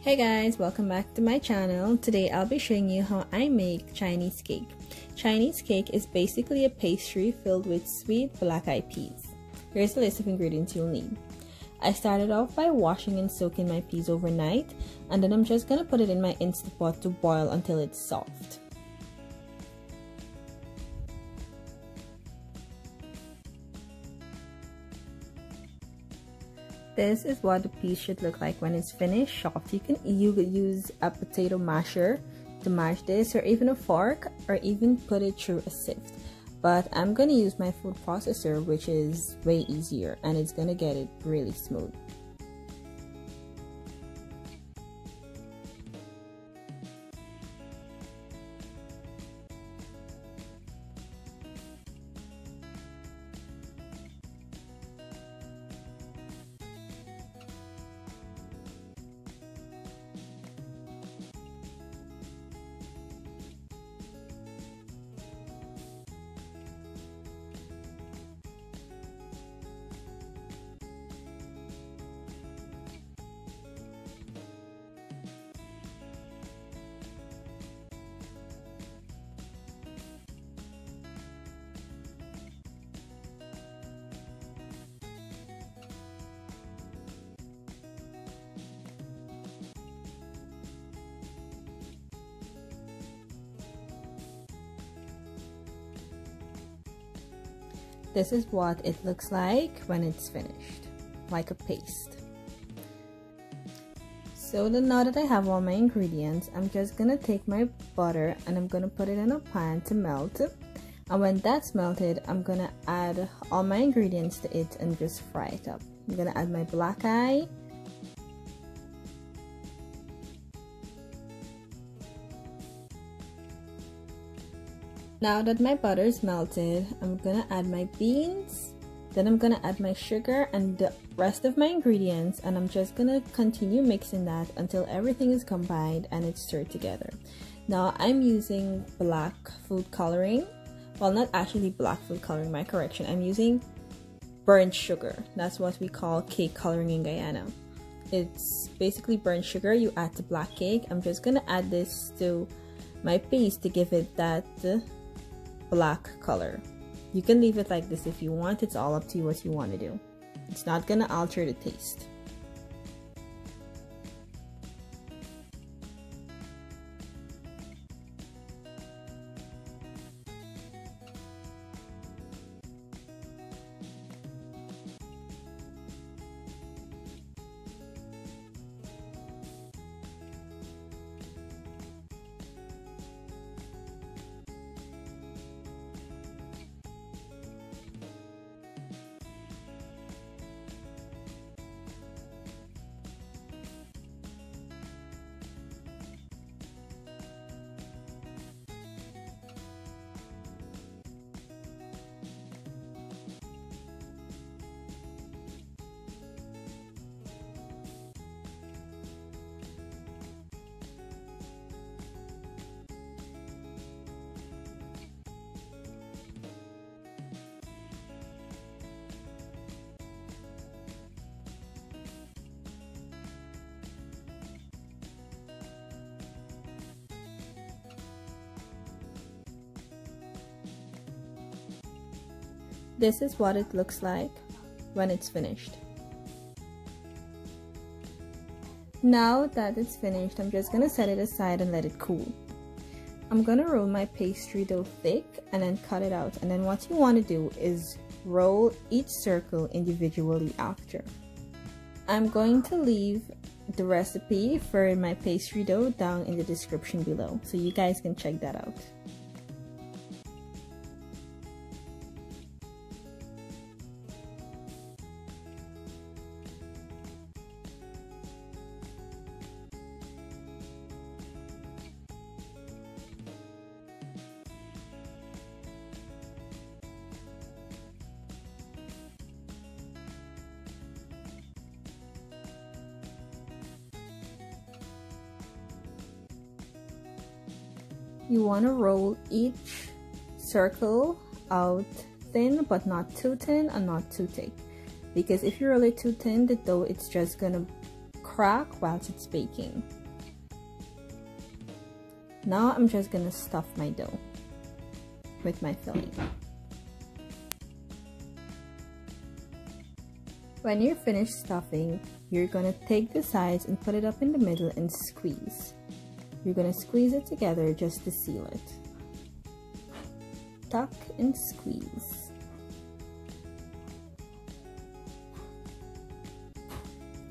Hey guys, welcome back to my channel. Today I'll be showing you how I make Chinese cake. Chinese cake is basically a pastry filled with sweet black-eyed peas. Here's the list of ingredients you'll need. I started off by washing and soaking my peas overnight, and then I'm just gonna put it in my Instant Pot to boil until it's soft. This is what the peas should look like when it's finished soft. You could use a potato masher to mash this, or even a fork, or even put it through a sift. But I'm gonna use my food processor, which is way easier, and it's gonna get it really smooth. This is what it looks like when it's finished, like a paste. So now that I have all my ingredients, I'm just gonna take my butter and I'm gonna put it in a pan to melt. And when that's melted, I'm gonna add all my ingredients to it and just fry it up. I'm gonna add my black eye, now that my butter is melted, I'm gonna add my beans, then I'm gonna add my sugar and the rest of my ingredients, and I'm just gonna continue mixing that until everything is combined and it's stirred together. Now I'm using black food coloring. Well, not actually black food coloring, my correction. I'm using burnt sugar. That's what we call cake coloring in Guyana. It's basically burnt sugar you add to black cake. I'm just gonna add this to my paste to give it that black color. You can leave it like this if you want. It's all up to you what you want to do. It's not gonna alter the taste. This is what it looks like when it's finished. Now that it's finished, I'm just gonna set it aside and let it cool. I'm gonna roll my pastry dough thick and then cut it out. And then what you want to do is roll each circle individually after. I'm going to leave the recipe for my pastry dough down in the description below, so you guys can check that out. You want to roll each circle out thin, but not too thin and not too thick, because if you roll it too thin, the dough it's just gonna crack whilst it's baking. Now I'm just gonna stuff my dough with my filling. When you're finished stuffing, you're gonna take the sides and put it up in the middle and squeeze. You're gonna squeeze it together just to seal it. Tuck and squeeze.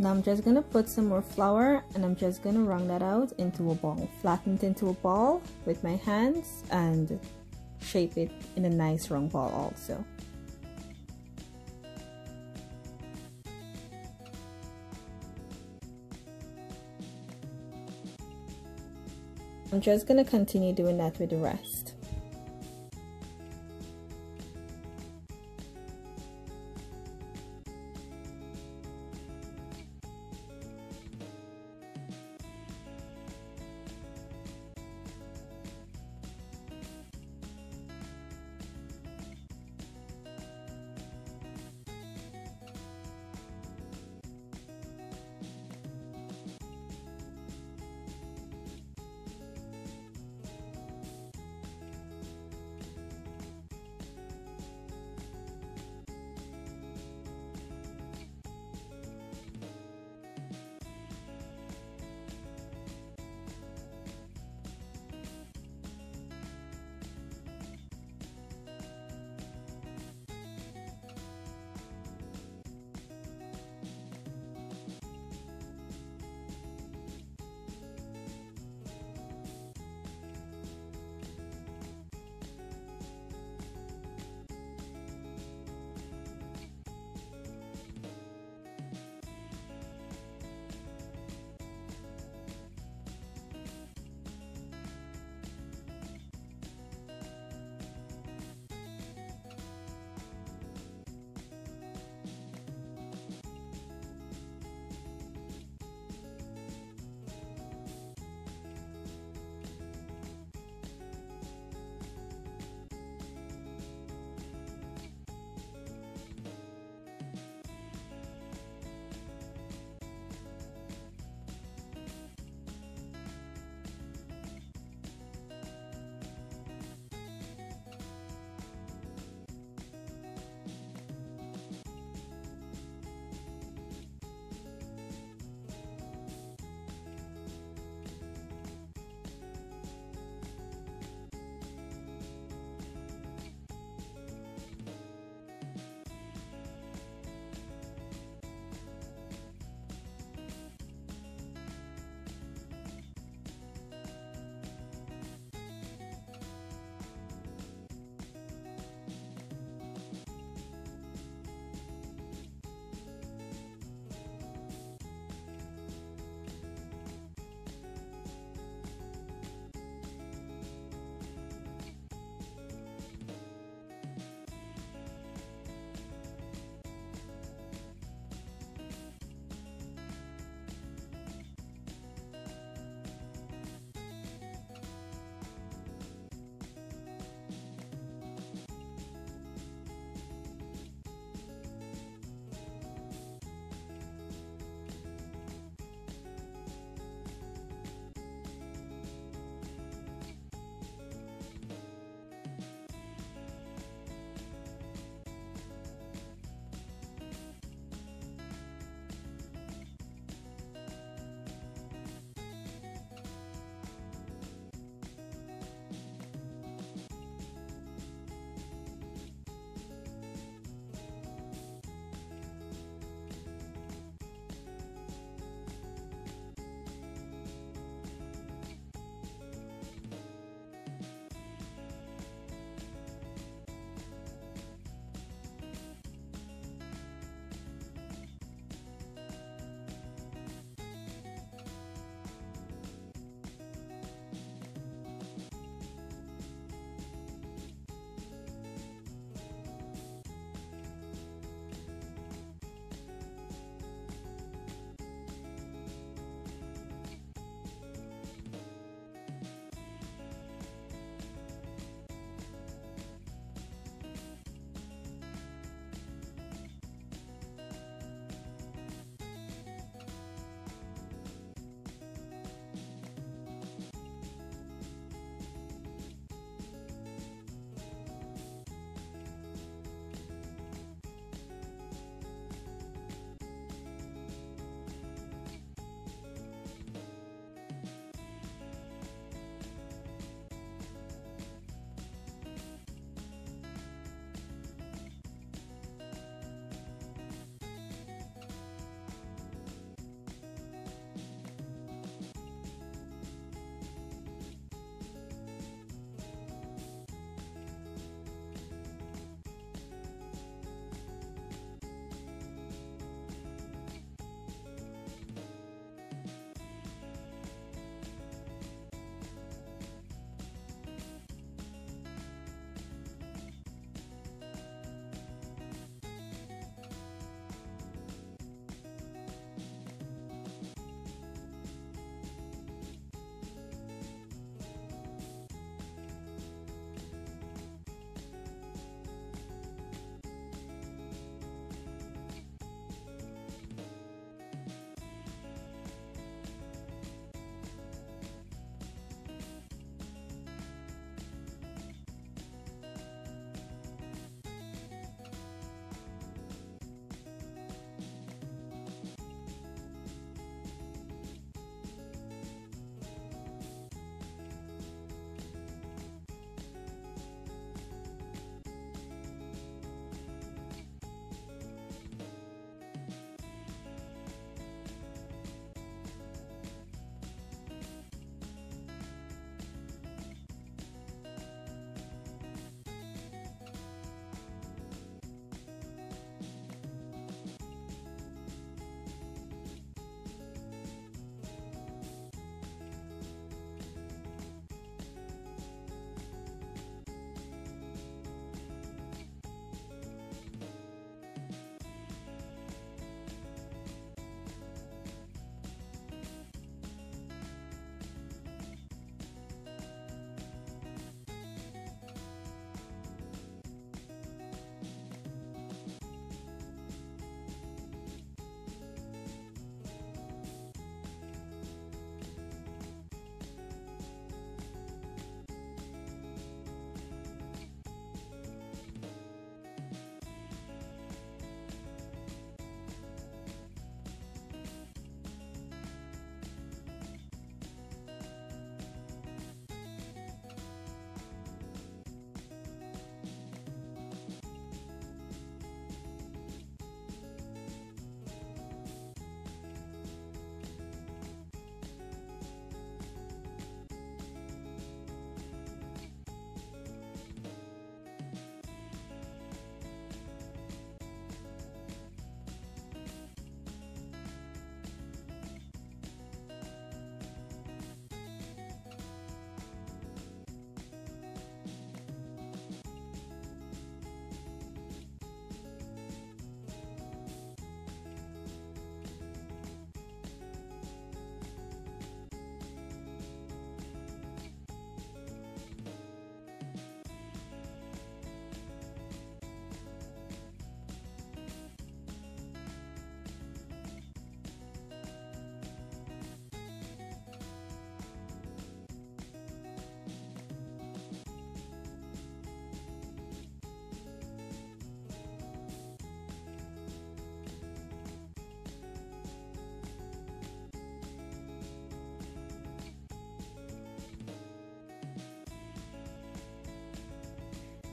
Now I'm just gonna put some more flour and I'm just gonna round that out into a ball. Flatten it into a ball with my hands and shape it in a nice round ball also. I'm just gonna continue doing that with the rest.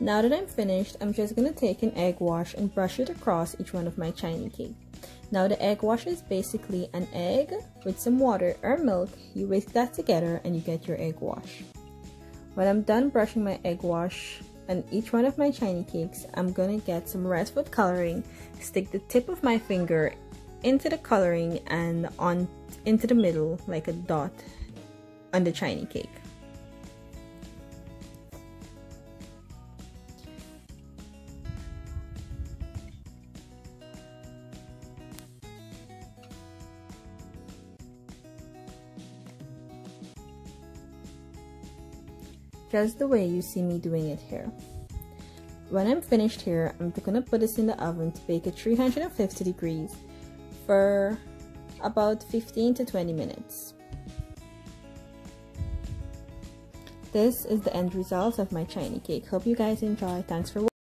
Now that I'm finished, I'm just going to take an egg wash and brush it across each one of my Chinese cake. Now the egg wash is basically an egg with some water or milk. You whisk that together and you get your egg wash. When I'm done brushing my egg wash on each one of my Chinese cakes, I'm gonna get some red food coloring, stick the tip of my finger into the coloring and on into the middle like a dot on the Chinese cake. Just the way you see me doing it here. When I'm finished here, I'm gonna put this in the oven to bake at 350 degrees for about 15 to 20 minutes. This is the end result of my Chinese cake. Hope you guys enjoy. Thanks for watching.